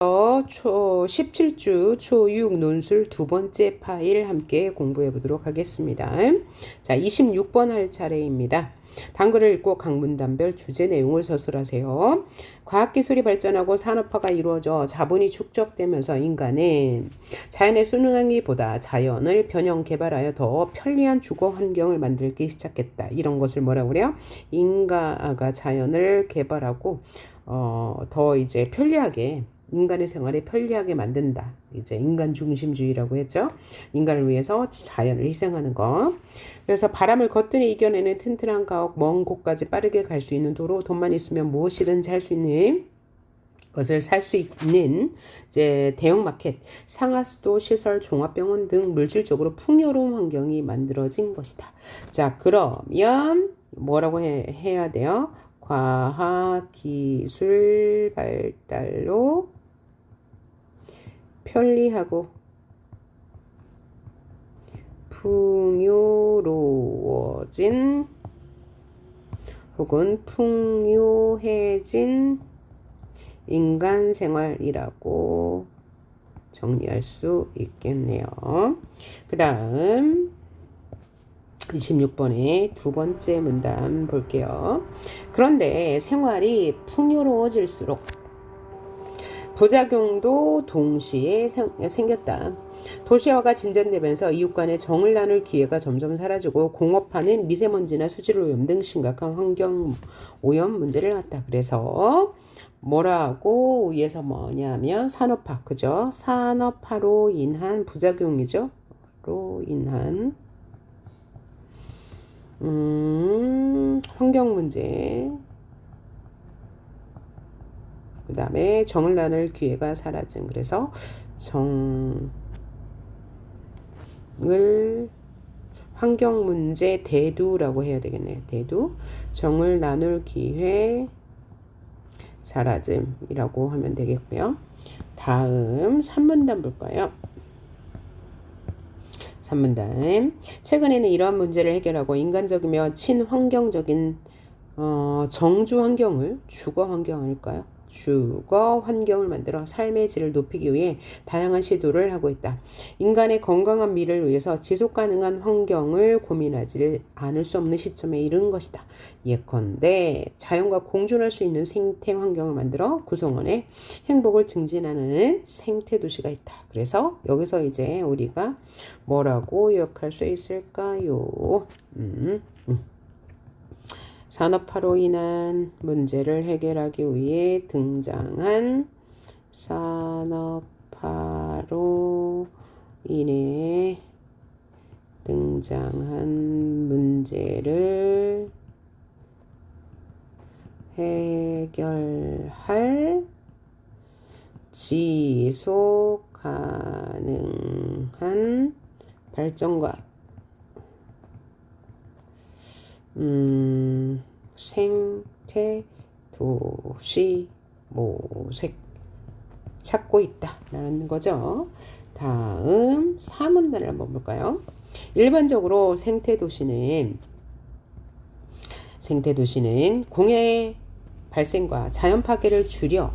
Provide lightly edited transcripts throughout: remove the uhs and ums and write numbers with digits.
초 17주 초6 논술 두 번째 파일 함께 공부해 보도록 하겠습니다. 자, 26번 할 차례입니다. 단글을 읽고 각 문단별 주제 내용을 서술하세요. 과학기술이 발전하고 산업화가 이루어져 자본이 축적되면서 인간은 자연의 순환기보다 자연을 변형 개발하여 더 편리한 주거 환경을 만들기 시작했다. 이런 것을 뭐라고 그래요? 인가가 자연을 개발하고 더 이제 편리하게 인간의 생활에 편리하게 만든다. 이제 인간 중심주의라고 했죠. 인간을 위해서 자연을 희생하는 거. 그래서 바람을 거뜬히 이겨내는 튼튼한 가옥, 먼 곳까지 빠르게 갈 수 있는 도로, 돈만 있으면 무엇이든지 할 수 있는 것을 살 수 있는 이제 대형마켓, 상하수도, 시설, 종합병원 등 물질적으로 풍요로운 환경이 만들어진 것이다. 자, 그러면 뭐라고 해야 돼요? 과학기술 발달로 편리하고 풍요로워진 혹은 풍요해진 인간 생활이라고 정리할 수 있겠네요. 그 다음 26번의 두 번째 문단 볼게요. 그런데 생활이 풍요로워질수록 부작용도 동시에 생겼다. 도시화가 진전되면서 이웃 간의 정을 나눌 기회가 점점 사라지고 공업화는 미세먼지나 수질 오염 등 심각한 환경 오염 문제를 낳았다. 그래서 뭐라고 위에서 뭐냐면 산업화, 그죠? 산업화로 인한 부작용이죠. 로 인한 환경 문제. 그 다음에 정을 나눌 기회가 사라짐. 그래서 정을 환경 문제 대두라고 해야 되겠네요. 대두. 정을 나눌 기회 사라짐이라고 하면 되겠고요. 다음 3문단 볼까요? 3문단. 최근에는 이러한 문제를 해결하고 인간적이며 친환경적인 정주 환경을 주거 환경 아닐까요? 주거 환경을 만들어 삶의 질을 높이기 위해 다양한 시도를 하고 있다. 인간의 건강한 미래를 위해서 지속 가능한 환경을 고민하지 않을 수 없는 시점에 이른 것이다. 예컨대 자연과 공존할 수 있는 생태 환경을 만들어 구성원의 행복을 증진하는 생태 도시가 있다. 그래서 여기서 이제 우리가 뭐라고 요약할 수 있을까요? 산업화로 인한 문제를 해결하기 위해 등장한 산업화로 인해 등장한 문제를 해결할 지속 가능한 발전과 생태 도시 모색 찾고 있다라는 거죠. 다음 4문단을 한번 볼까요? 일반적으로 생태 도시는 공해 발생과 자연 파괴를 줄여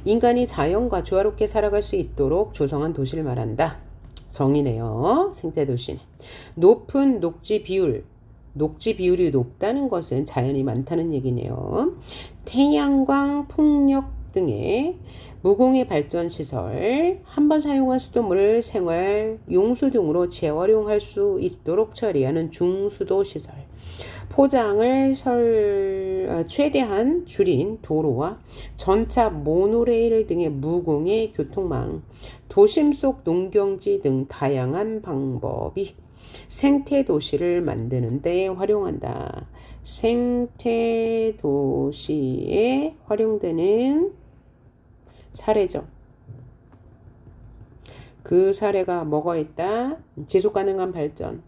인간이 자연과 조화롭게 살아갈 수 있도록 조성한 도시를 말한다. 정의네요. 생태 도시는 높은 녹지 비율이 높다는 것은 자연이 많다는 얘기네요. 태양광, 풍력 등의 무공해 발전 시설, 한번 사용한 수돗물을 생활, 용수 등으로 재활용할 수 있도록 처리하는 중수도 시설, 포장을 최대한 줄인 도로와 전차, 모노레일 등의 무공해 교통망, 도심 속 농경지 등 다양한 방법이 생태 도시를 만드는 데 활용한다. 생태 도시에 활용되는 사례죠. 그 사례가 뭐가 있다? 지속 가능한 발전,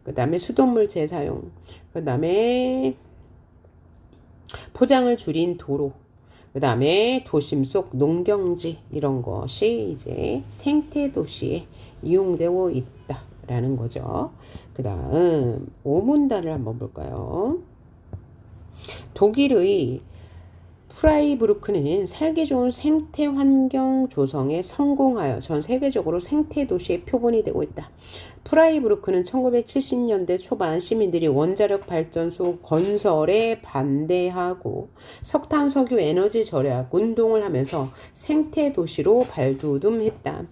그 다음에 수돗물 재사용, 그 다음에 포장을 줄인 도로, 그 다음에 도심 속 농경지, 이런 것이 이제 생태 도시에 이용되고 있다 라는 거죠. 그 다음 5문단을 한번 볼까요? 독일의 프라이부르크는 살기 좋은 생태 환경 조성에 성공하여 전 세계적으로 생태 도시의 표본이 되고 있다. 프라이부르크는 1970년대 초반 시민들이 원자력 발전소 건설에 반대하고 석탄, 석유, 에너지 절약 운동을 하면서 생태 도시로 발돋움했다.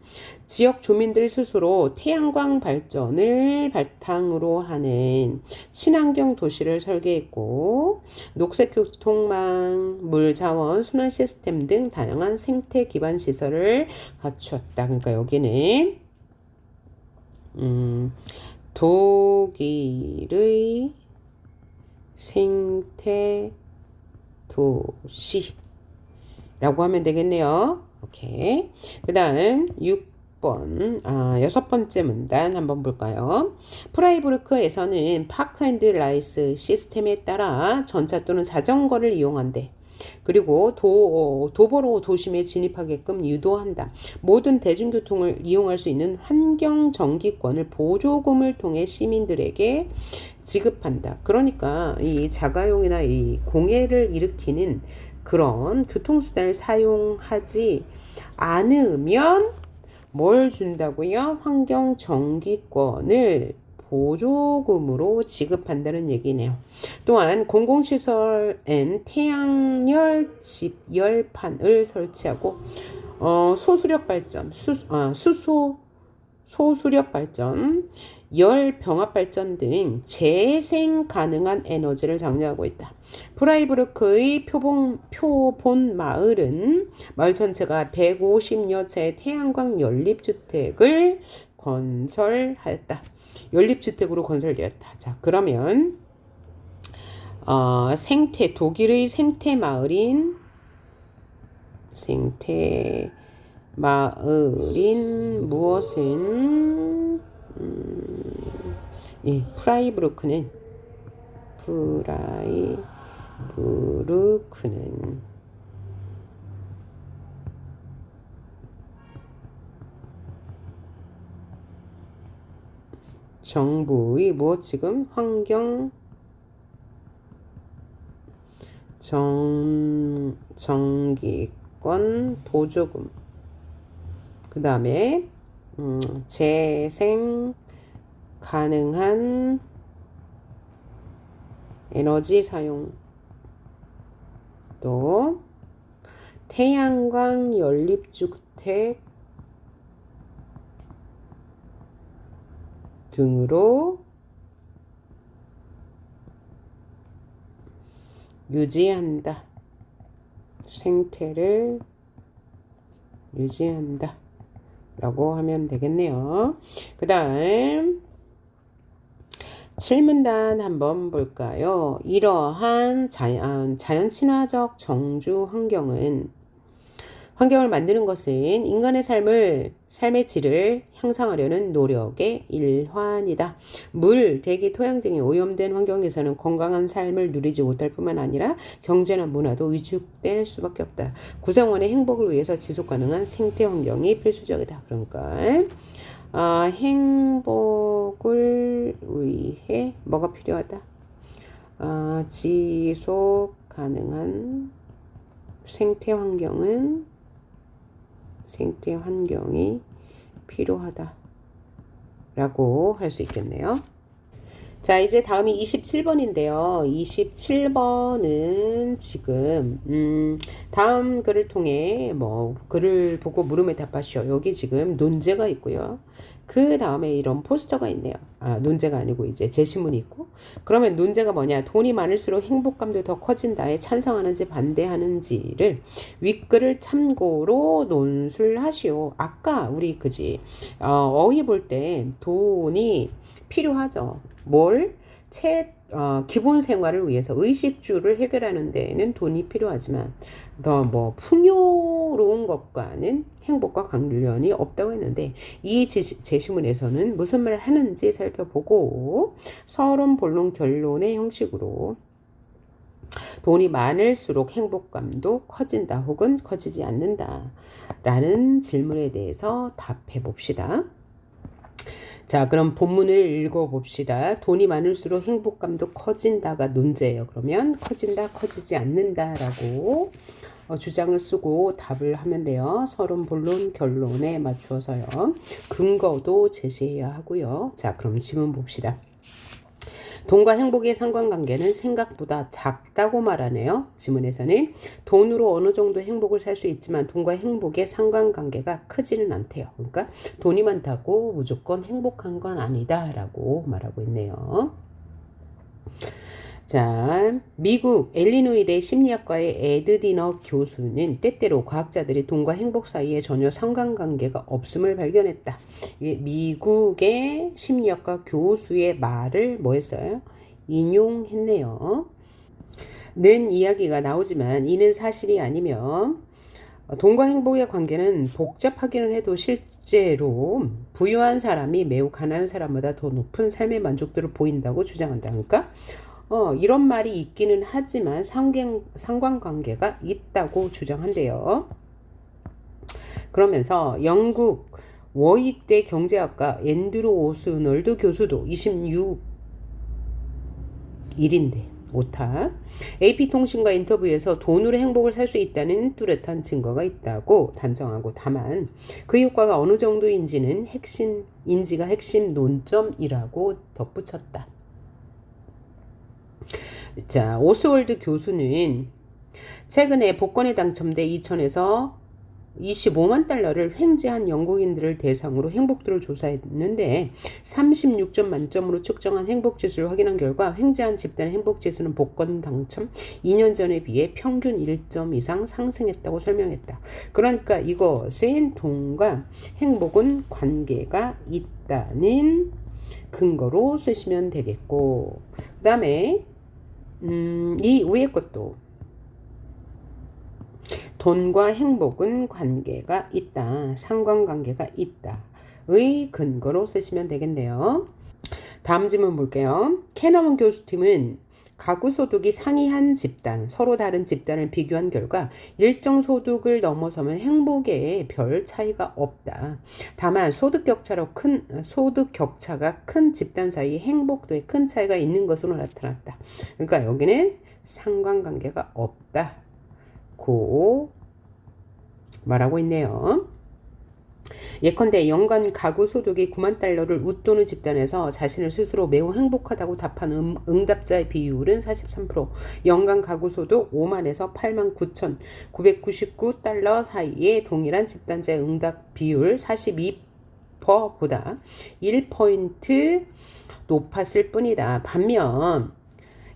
지역 주민들 스스로 태양광 발전을 바탕으로 하는 친환경 도시를 설계했고 녹색 교통망, 물 자원, 순환 시스템 등 다양한 생태 기반 시설을 갖추었다. 그러니까 여기는 독일의 생태 도시라고 하면 되겠네요. 오케이. 그다음 6번째 문단 한번 볼까요? 프라이부르크에서는 파크 앤드 라이스 시스템에 따라 전차 또는 자전거를 이용한대. 그리고 도보로 도심에 진입하게끔 유도한다. 모든 대중교통을 이용할 수 있는 환경 정기권을 보조금을 통해 시민들에게 지급한다. 그러니까 이 자가용이나 이 공해를 일으키는 그런 교통수단을 사용하지 않으면 뭘 준다고요? 환경 정기권을 보조금으로 지급한다는 얘기네요. 또한 공공시설엔 태양열 집열판을 설치하고 소수력 발전, 소수력 발전, 열 병합 발전 등 재생 가능한 에너지를 장려하고 있다. 프라이부르크의 표본 마을은 마을 전체가 150여 채의 태양광 연립주택을 건설하였다. 연립주택으로 건설되었다. 자, 그러면 독일의 생태 마을인 무엇은 프라이부르크는 정부의 무엇 지금 환경 정기권 보조금 그 다음에 재생 가능한 에너지 사용 또 태양광 연립주택 등으로 유지한다. 생태를 유지한다. 라고 하면 되겠네요. 그 다음 7문단 한번 볼까요? 이러한 자연 친화적 정주 환경을 만드는 것은 인간의 삶의 질을 향상하려는 노력의 일환이다. 물, 대기, 토양 등의 오염된 환경에서는 건강한 삶을 누리지 못할 뿐만 아니라 경제나 문화도 위축될 수밖에 없다. 구성원의 행복을 위해서 지속가능한 생태 환경이 필수적이다. 그러니까 행복을 위해 뭐가 필요하다? 지속 가능한 생태 환경이 필요하다 라고 할 수 있겠네요. 자, 이제 다음이 27번인데요. 27번은 지금 다음 글을 통해 글을 보고 물음에 답하시오. 여기 지금 논제가 있고요. 그 다음에 이런 포스터가 있네요. 논제가 아니고 이제 제시문이 있고. 그러면 논제가 뭐냐? 돈이 많을수록 행복감도 더 커진다에 찬성하는지 반대하는지를 윗글을 참고로 논술하시오. 아까 우리 어휘 볼 때 돈이 필요하죠. 기본 생활을 위해서 의식주를 해결하는 데에는 돈이 필요하지만 더 풍요로운 것과는 행복과 관련이 없다고 했는데 이 제시문에서는 무슨 말을 하는지 살펴보고 서론, 본론, 결론의 형식으로 돈이 많을수록 행복감도 커진다 혹은 커지지 않는다 라는 질문에 대해서 답해 봅시다. 자, 그럼 본문을 읽어봅시다. 돈이 많을수록 행복감도 커진다가 논제예요. 그러면 커진다, 커지지 않는다라고 주장을 쓰고 답을 하면 돼요. 서론, 본론, 결론에 맞추어서요. 근거도 제시해야 하고요. 자, 그럼 지문 봅시다. 돈과 행복의 상관관계는 생각보다 작다고 말하네요. 지문에서는 돈으로 어느 정도 행복을 살 수 있지만 돈과 행복의 상관관계가 크지는 않대요. 그러니까 돈이 많다고 무조건 행복한 건 아니다 라고 말하고 있네요. 자, 미국 일리노이대 심리학과의 에드디너 교수는 때때로 과학자들이 돈과 행복 사이에 전혀 상관관계가 없음을 발견했다. 이게 미국의 심리학과 교수의 말을 뭐 했어요? 인용했네요. 는 이야기가 나오지만 이는 사실이 아니며 돈과 행복의 관계는 복잡하기는 해도 실제로 부유한 사람이 매우 가난한 사람보다 더 높은 삶의 만족도를 보인다고 주장한다. 그러니까 이런 말이 있기는 하지만 상관관계가 있다고 주장한대요. 그러면서 영국 워익대 경제학과 앤드루 오스널드 교수도 26일인데 오타 AP통신과 인터뷰에서 돈으로 행복을 살 수 있다는 뚜렷한 증거가 있다고 단정하고 다만 그 효과가 어느 정도인지가 핵심 논점이라고 덧붙였다. 자, 오스월드 교수는 최근에 복권에 당첨돼 2000에서 25만 달러를 횡재한 영국인들을 대상으로 행복도를 조사했는데 36점 만점으로 측정한 행복지수를 확인한 결과 횡재한 집단의 행복지수는 복권 당첨 2년 전에 비해 평균 1점 이상 상승했다고 설명했다. 그러니까 이것은 돈과 행복은 관계가 있다는 근거로 쓰시면 되겠고, 그 다음에 이 위에 것도 돈과 행복은 관계가 있다, 상관관계가 있다의 근거로 쓰시면 되겠네요. 다음 질문 볼게요. 캐너먼 교수팀은 가구 소득이 상이한 집단, 서로 다른 집단을 비교한 결과 일정 소득을 넘어서면 행복에 별 차이가 없다. 다만 소득 격차가 큰 집단 사이 행복도에 큰 차이가 있는 것으로 나타났다. 그러니까 여기는 상관관계가 없다고 말하고 있네요. 예컨대 연간 가구 소득이 9만 달러를 웃도는 집단에서 자신을 스스로 매우 행복하다고 답한 응답자의 비율은 43%, 연간 가구 소득 5만에서 8만 9,999달러 사이의 동일한 집단자의 응답 비율 42%보다 1포인트 높았을 뿐이다. 반면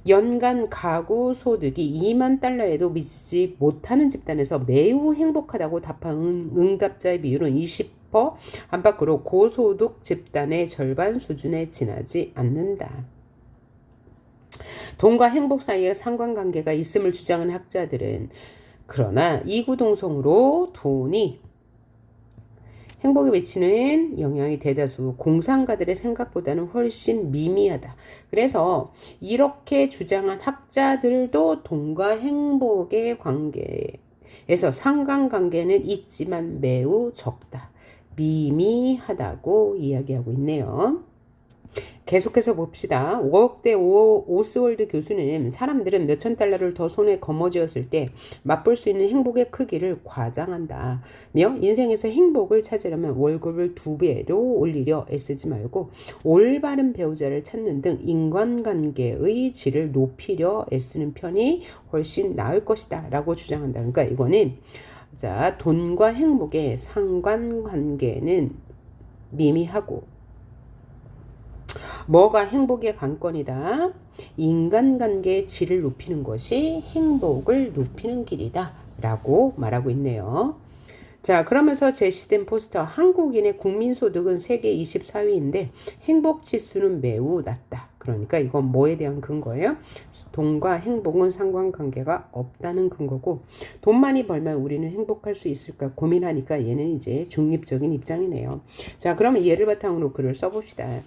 연간 가구 소득이 2만 달러에도 미치지 못하는 집단에서 매우 행복하다고 답한 응답자의 비율은 20% 안팎으로 고소득 집단의 절반 수준에 지나지 않는다. 돈과 행복 사이에 상관관계가 있음을 주장하는 학자들은 그러나 이구동성으로 돈이 행복에 미치는 영향이 대다수 공상가들의 생각보다는 훨씬 미미하다. 그래서 이렇게 주장한 학자들도 돈과 행복의 관계에서 상관관계는 있지만 매우 적다, 미미하다고 이야기하고 있네요. 계속해서 봅시다. 워크대 오스월드 교수는 사람들은 몇천 달러를 더 손에 거머쥐었을 때 맛볼 수 있는 행복의 크기를 과장한다며 인생에서 행복을 찾으려면 월급을 2배로 올리려 애쓰지 말고 올바른 배우자를 찾는 등 인간관계의 질을 높이려 애쓰는 편이 훨씬 나을 것이다 라고 주장한다. 그러니까 이거는 자, 돈과 행복의 상관관계는 미미하고 뭐가 행복의 관건이다? 인간관계의 질을 높이는 것이 행복을 높이는 길이다 라고 말하고 있네요. 자, 그러면서 제시된 포스터, 한국인의 국민소득은 세계 24위인데 행복지수는 매우 낮다. 그러니까 이건 뭐에 대한 근거예요? 돈과 행복은 상관관계가 없다는 근거고, 돈 많이 벌면 우리는 행복할 수 있을까 고민하니까 얘는 이제 중립적인 입장이네요. 자, 그러면 얘를 바탕으로 글을 써봅시다.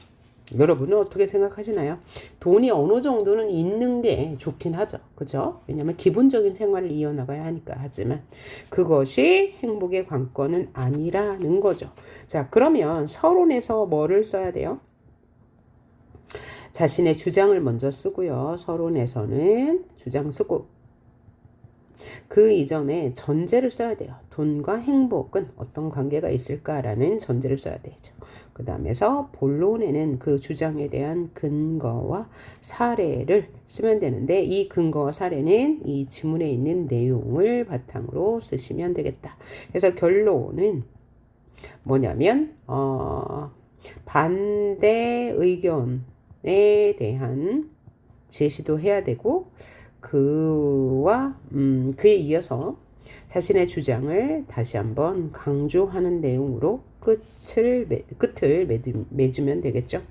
여러분은 어떻게 생각하시나요? 돈이 어느 정도는 있는 게 좋긴 하죠. 그죠? 왜냐하면 기본적인 생활을 이어나가야 하니까. 하지만 그것이 행복의 관건은 아니라는 거죠. 자, 그러면 서론에서 뭐를 써야 돼요? 자신의 주장을 먼저 쓰고요. 서론에서는 주장 쓰고 그 이전에 전제를 써야 돼요. 돈과 행복은 어떤 관계가 있을까라는 전제를 써야 되죠. 그 다음에서 본론에는 그 주장에 대한 근거와 사례를 쓰면 되는데 이 근거와 사례는 이 지문에 있는 내용을 바탕으로 쓰시면 되겠다. 그래서 결론은 뭐냐면 반대 의견에 대한 제시도 해야 되고 그에 이어서 자신의 주장을 다시 한번 강조하는 내용으로 끝을 맺으면 되겠죠.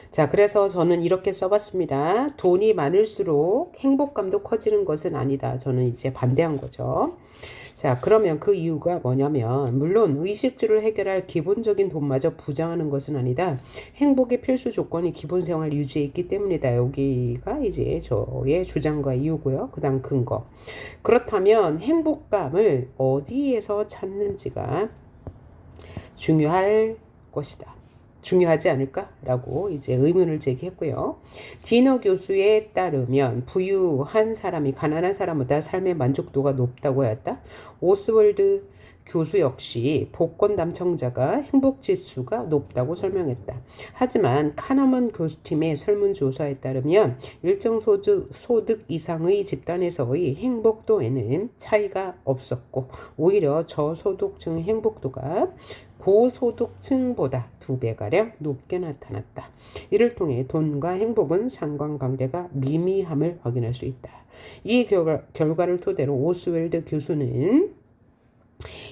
자, 그래서 저는 이렇게 써봤습니다. 돈이 많을수록 행복감도 커지는 것은 아니다. 저는 이제 반대한 거죠. 자, 그러면 그 이유가 뭐냐면 물론 의식주를 해결할 기본적인 돈마저 부장하는 것은 아니다. 행복의 필수 조건이 기본 생활 유지에 있기 때문이다. 여기가 이제 저의 주장과 이유고요. 그 다음 근거. 그렇다면 행복감을 어디에서 찾는지가 중요하지 않을까라고 이제 의문을 제기했고요. 디너 교수에 따르면 부유한 사람이 가난한 사람보다 삶의 만족도가 높다고 하였다. 오스월드 교수 역시 복권 당첨자가 행복 지수가 높다고 설명했다. 하지만 카너먼 교수팀의 설문조사에 따르면 일정 소득 이상의 집단에서의 행복도에는 차이가 없었고 오히려 저소득층의 행복도가 고소득층보다 2배가량 높게 나타났다. 이를 통해 돈과 행복은 상관관계가 미미함을 확인할 수 있다. 이 결과를 토대로 오스웰드 교수는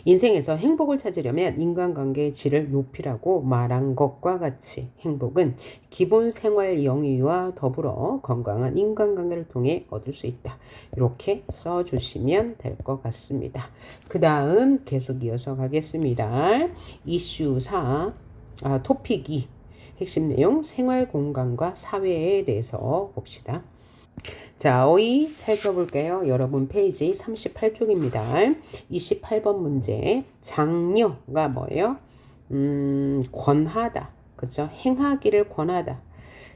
인생에서 행복을 찾으려면 인간관계의 질을 높이라고 말한 것과 같이 행복은 기본 생활 영위와 더불어 건강한 인간관계를 통해 얻을 수 있다. 이렇게 써주시면 될 것 같습니다. 그 다음 계속 이어서 가겠습니다. 이슈 4, 토픽 2, 핵심 내용 생활 공간과 사회에 대해서 봅시다. 자, 어휘 살펴볼게요. 여러분 페이지 38쪽입니다. 28번 문제. 장려가 뭐예요? 권하다. 그죠? 행하기를 권하다.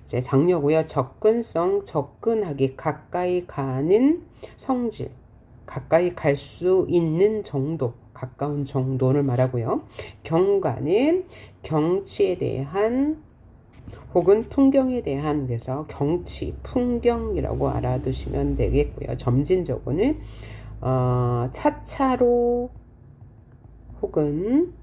이제 장려고요. 접근성, 접근하기, 가까이 가는 성질, 가까이 갈 수 있는 정도, 가까운 정도를 말하고요. 경관은 경치에 대한 혹은 풍경에 대한 그래서 경치, 풍경이라고 알아두시면 되겠고요. 점진적으로는 차차로 혹은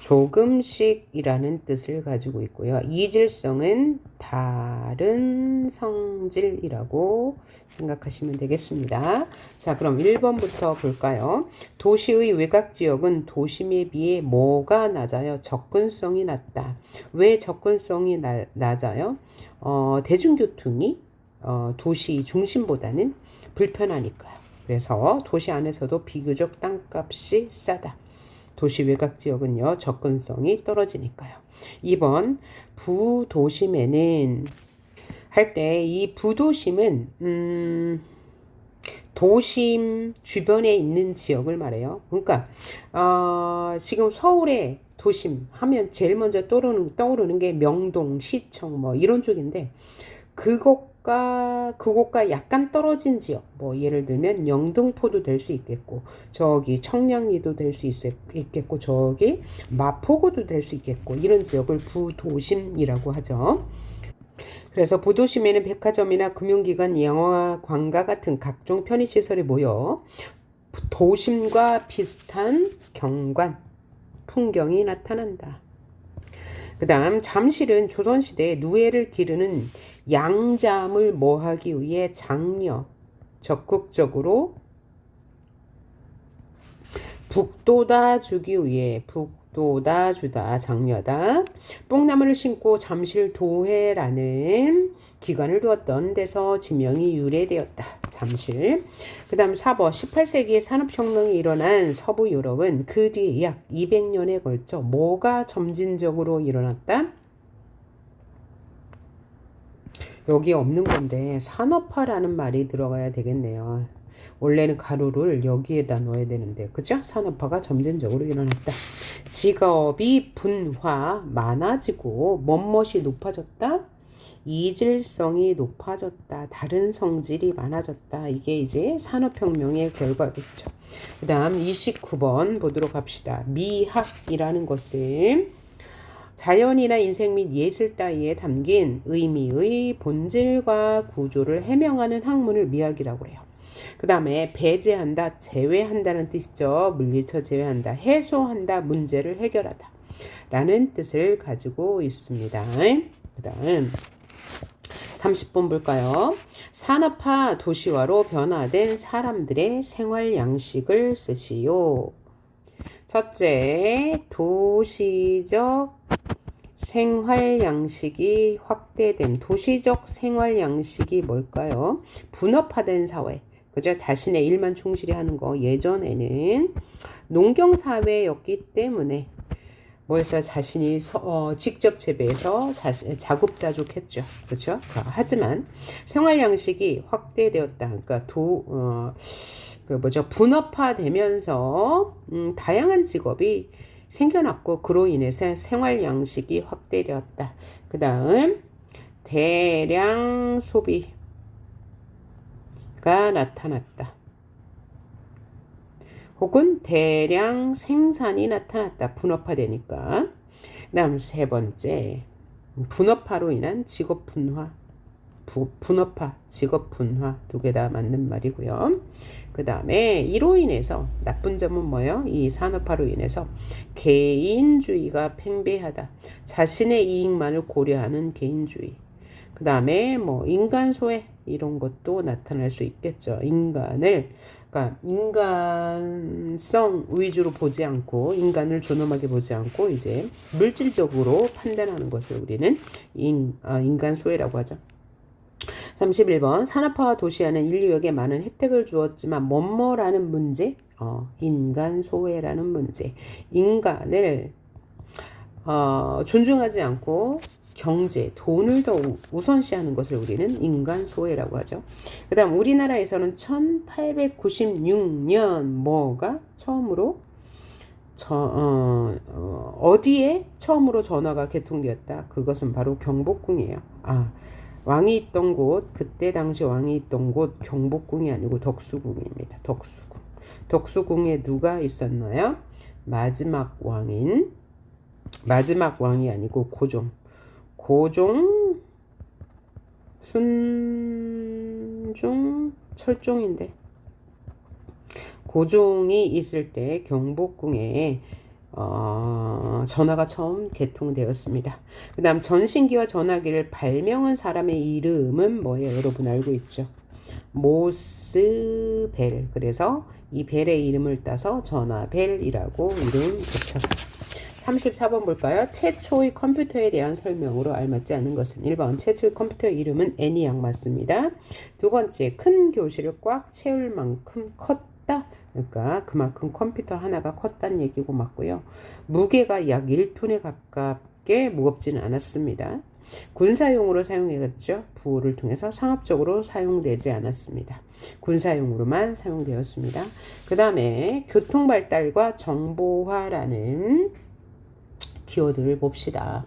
조금씩이라는 뜻을 가지고 있고요. 이질성은 다른 성질이라고 생각하시면 되겠습니다. 자, 그럼 1번부터 볼까요? 도시의 외곽지역은 도심에 비해 뭐가 낮아요? 접근성이 낮다. 왜 접근성이 낮아요? 대중교통이 도시 중심보다는 불편하니까요. 그래서 도시 안에서도 비교적 땅값이 싸다. 도시 외곽지역은요, 접근성이 떨어지니까요. 2번, 부도심에는 할 때 이 부도심은 도심 주변에 있는 지역을 말해요. 그러니까 지금 서울의 도심 하면 제일 먼저 떠오르는 게 명동, 시청 뭐 이런 쪽인데 그곳과 약간 떨어진 지역, 뭐 예를 들면 영등포도 될 수 있겠고, 저기 청량리도 될 수 있겠고, 저기 마포구도 될 수 있겠고, 이런 지역을 부도심이라고 하죠. 그래서 부도심에는 백화점이나 금융기관, 영화관과 같은 각종 편의시설이 모여 도심과 비슷한 경관, 풍경이 나타난다. 그 다음 잠실은 조선시대에 누에를 기르는 양잠을 뭐하기 위해 장려, 적극적으로 북돋아 주기 위해 북돋아 주다, 장려다. 뽕나무를 심고 잠실 도회라는 기관을 두었던 데서 지명이 유래되었다. 잠실. 그 다음 4번 18세기에 산업혁명이 일어난 서부 유럽은 그 뒤에 약 200년에 걸쳐 뭐가 점진적으로 일어났다? 여기 없는 건데 산업화라는 말이 들어가야 되겠네요. 원래는 가로를 여기에다 넣어야 되는데, 그죠? 산업화가 점진적으로 일어났다. 직업이 분화, 많아지고 멋멋이 높아졌다. 이질성이 높아졌다. 다른 성질이 많아졌다. 이게 이제 산업혁명의 결과겠죠. 그 다음 29번 보도록 합시다. 미학이라는 것은 자연이나 인생 및 예술 따위에 담긴 의미의 본질과 구조를 해명하는 학문을 미학이라고 해요. 그 다음에 배제한다, 제외한다는 뜻이죠. 물리쳐 제외한다, 해소한다, 문제를 해결하다 라는 뜻을 가지고 있습니다. 그 다음 30번 볼까요? 산업화 도시화로 변화된 사람들의 생활 양식을 쓰시오. 첫째, 도시적 생활 양식이 확대됨. 도시적 생활 양식이 뭘까요? 분업화된 사회. 그죠? 자신의 일만 충실히 하는 거. 예전에는 농경 사회였기 때문에 뭐였어요? 자신이 직접 재배해서 자급자족했죠. 그렇죠? 하지만 생활 양식이 확대되었다. 그러니까 분업화되면서 다양한 직업이 생겨났고 그로 인해서 생활 양식이 확대되었다. 그 다음 대량 소비가 나타났다. 혹은 대량 생산이 나타났다. 분업화되니까. 그 다음 세 번째, 분업화로 인한 직업 분화. 분업화, 직업 분화 두 개 다 맞는 말이고요. 그 다음에 이로 인해서 나쁜 점은 뭐예요? 이 산업화로 인해서 개인주의가 팽배하다. 자신의 이익만을 고려하는 개인주의. 그 다음에 뭐 인간 소외 이런 것도 나타날 수 있겠죠. 그러니까 인간성 위주로 보지 않고 인간을 존엄하게 보지 않고 이제 물질적으로 판단하는 것을 우리는 인간 소외라고 하죠. 31번 산업화와 도시화는 인류에게 많은 혜택을 주었지만 뭐뭐라는 문제, 인간 소외라는 문제, 인간을 존중하지 않고 경제, 돈을 더 우선시하는 것을 우리는 인간 소외라고 하죠. 그 다음 우리나라에서는 1896년 뭐가 처음으로 어디에 처음으로 전화가 개통되었다. 그것은 바로 경복궁이에요. 왕이 있던 곳, 그때 당시 왕이 있던 곳 경복궁이 아니고 덕수궁입니다. 덕수궁. 덕수궁에 누가 있었나요? 마지막 왕이 아니고 고종, 순종, 철종인데 고종이 있을 때 경복궁에 전화가 처음 개통되었습니다. 그 다음 전신기와 전화기를 발명한 사람의 이름은 뭐예요? 여러분 알고 있죠? 모스벨. 그래서 이 벨의 이름을 따서 전화벨이라고 이름 붙였죠. 34번 볼까요? 최초의 컴퓨터에 대한 설명으로 알맞지 않은 것은 1번 최초의 컴퓨터의 이름은 애니악 맞습니다. 두 번째 큰 교실을 꽉 채울 만큼 컸다. 그러니까 그만큼 컴퓨터 하나가 컸다는 얘기고 맞고요. 무게가 약 1톤에 가깝게 무겁지는 않았습니다. 군사용으로 사용했죠. 부호를 통해서 상업적으로 사용되지 않았습니다. 군사용으로만 사용되었습니다. 그 다음에 교통발달과 정보화라는 키워드를 봅시다.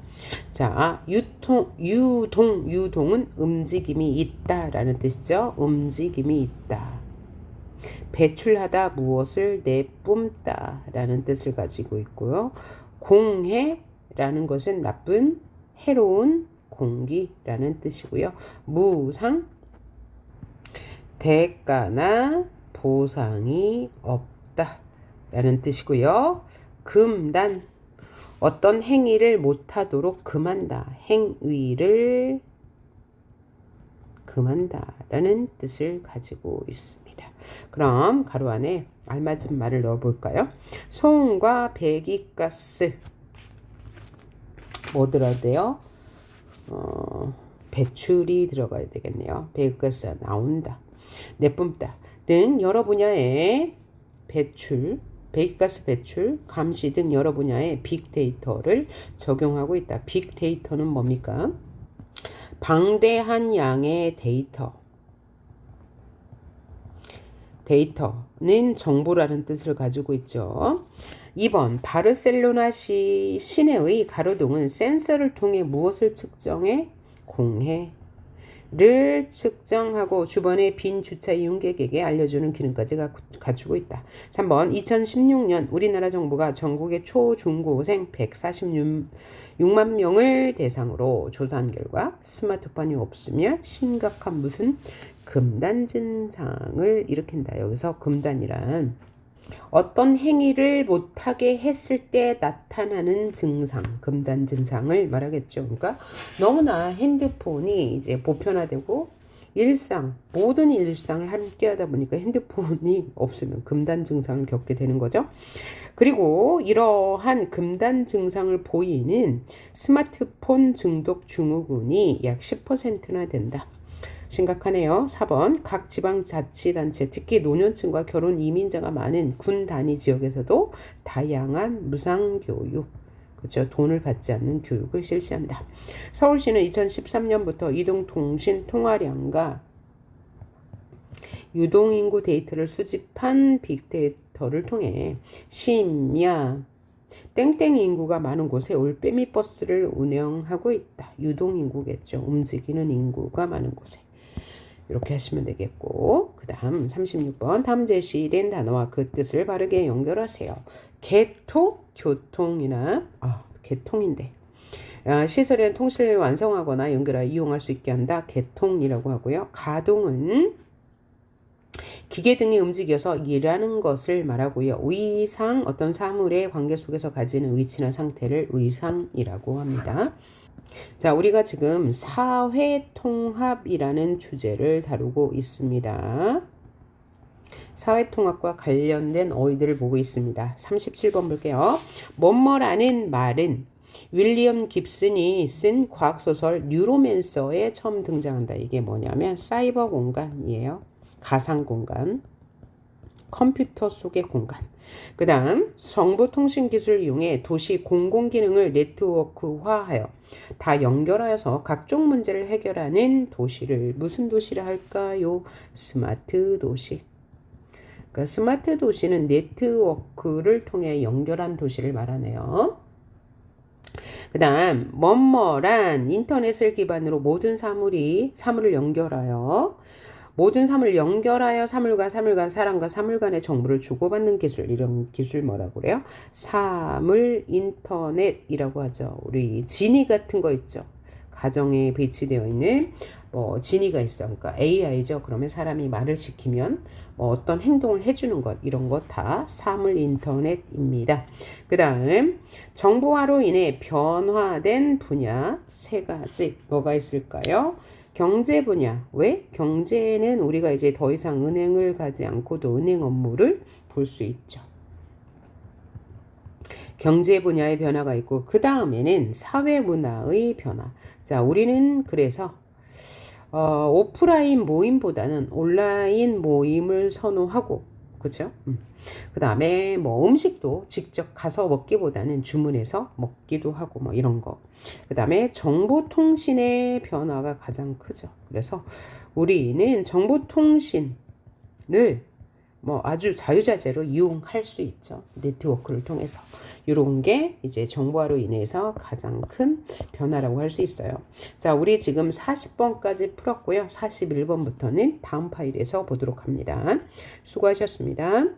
자, 유동은 움직임이 있다라는 뜻이죠. 움직임이 있다. 배출하다 무엇을 내뿜다 라는 뜻을 가지고 있고요. 공해라는 것은 나쁜 해로운 공기라는 뜻이고요. 무상 대가나 보상이 없다 라는 뜻이고요. 금단 어떤 행위를 못하도록 금한다. 행위를 금한다 라는 뜻을 가지고 있습니다. 그럼 가로 안에 알맞은 말을 넣어볼까요? 소음과 배기가스 뭐 들어야 돼요? 배출이 들어가야 되겠네요. 배기가스가 나온다, 내뿜다 등 여러 분야의 배기가스 배출, 감시 등 여러 분야의 빅데이터를 적용하고 있다. 빅데이터는 뭡니까? 방대한 양의 데이터는 정보라는 뜻을 가지고 있죠. 2번 바르셀로나 시내의 가로등은 센서를 통해 무엇을 측정해? 공해를 측정하고 주변의 빈 주차 이용객에게 알려주는 기능까지 갖추고 있다. 3번 2016년 우리나라 정부가 전국의 초중고생 146만 명을 대상으로 조사한 결과 스마트폰이 없으면 심각한 무슨 금단 증상을 일으킨다. 여기서 금단이란 어떤 행위를 못하게 했을 때 나타나는 증상, 금단 증상을 말하겠죠. 그러니까 너무나 핸드폰이 이제 보편화되고 모든 일상을 함께 하다 보니까 핸드폰이 없으면 금단 증상을 겪게 되는 거죠. 그리고 이러한 금단 증상을 보이는 스마트폰 중독 증후군이 약 10%나 된다. 심각하네요. 4번 각 지방자치단체 특히 노년층과 결혼 이민자가 많은 군 단위 지역에서도 다양한 무상교육 그렇죠. 돈을 받지 않는 교육을 실시한다. 서울시는 2013년부터 이동통신 통화량과 유동인구 데이터를 수집한 빅데이터를 통해 심야 땡땡 인구가 많은 곳에 올빼미 버스를 운영하고 있다. 유동인구겠죠. 움직이는 인구가 많은 곳에. 이렇게 하시면 되겠고 그 다음 36번 다음 제시된 단어와 그 뜻을 바르게 연결하세요. 교통이나 개통인데 시설이나 통신을 완성하거나 연결하여 이용할 수 있게 한다. 개통이라고 하고요. 가동은 기계 등이 움직여서 일하는 것을 말하고요. 의상 어떤 사물의 관계 속에서 가지는 위치나 상태를 의상이라고 합니다. 자, 우리가 지금 사회통합이라는 주제를 다루고 있습니다. 사회통합과 관련된 어휘들을 보고 있습니다. 37번 볼게요. 뭐뭐라는 말은 윌리엄 깁슨이 쓴 과학소설 뉴로맨서에 처음 등장한다. 이게 뭐냐면 사이버 공간이에요. 가상 공간. 컴퓨터 속의 공간. 그 다음 정보통신기술을 이용해 도시 공공기능을 네트워크화하여 다 연결하여서 각종 문제를 해결하는 도시를 무슨 도시라 할까요? 스마트 도시. 그러니까 스마트 도시는 네트워크를 통해 연결한 도시를 말하네요. 그 다음 뭐뭐란 인터넷을 기반으로 모든 사물을 연결하여 사물과 사람과 사물 간의 정보를 주고받는 기술, 이런 기술 뭐라고 그래요? 사물 인터넷이라고 하죠. 우리 지니 같은 거 있죠. 가정에 배치되어 있는 지니가 있어. 그러니까 AI죠. 그러면 사람이 말을 시키면 어떤 행동을 해주는 것, 이런 것 다 사물 인터넷입니다. 그 다음 정보화로 인해 변화된 분야 3가지 뭐가 있을까요? 경제 분야. 왜? 경제는 우리가 이제 더 이상 은행을 가지 않고도 은행 업무를 볼 수 있죠. 경제 분야의 변화가 있고 그 다음에는 사회 문화의 변화. 자, 우리는 그래서 오프라인 모임보다는 온라인 모임을 선호하고 그렇죠? 그 다음에 음식도 직접 가서 먹기보다는 주문해서 먹기도 하고 이런 거. 그 다음에 정보통신의 변화가 가장 크죠. 그래서 우리는 정보통신을 아주 자유자재로 이용할 수 있죠. 네트워크를 통해서. 이런 게 이제 정보화로 인해서 가장 큰 변화라고 할 수 있어요. 자, 우리 지금 40번까지 풀었고요. 41번부터는 다음 파일에서 보도록 합니다. 수고하셨습니다.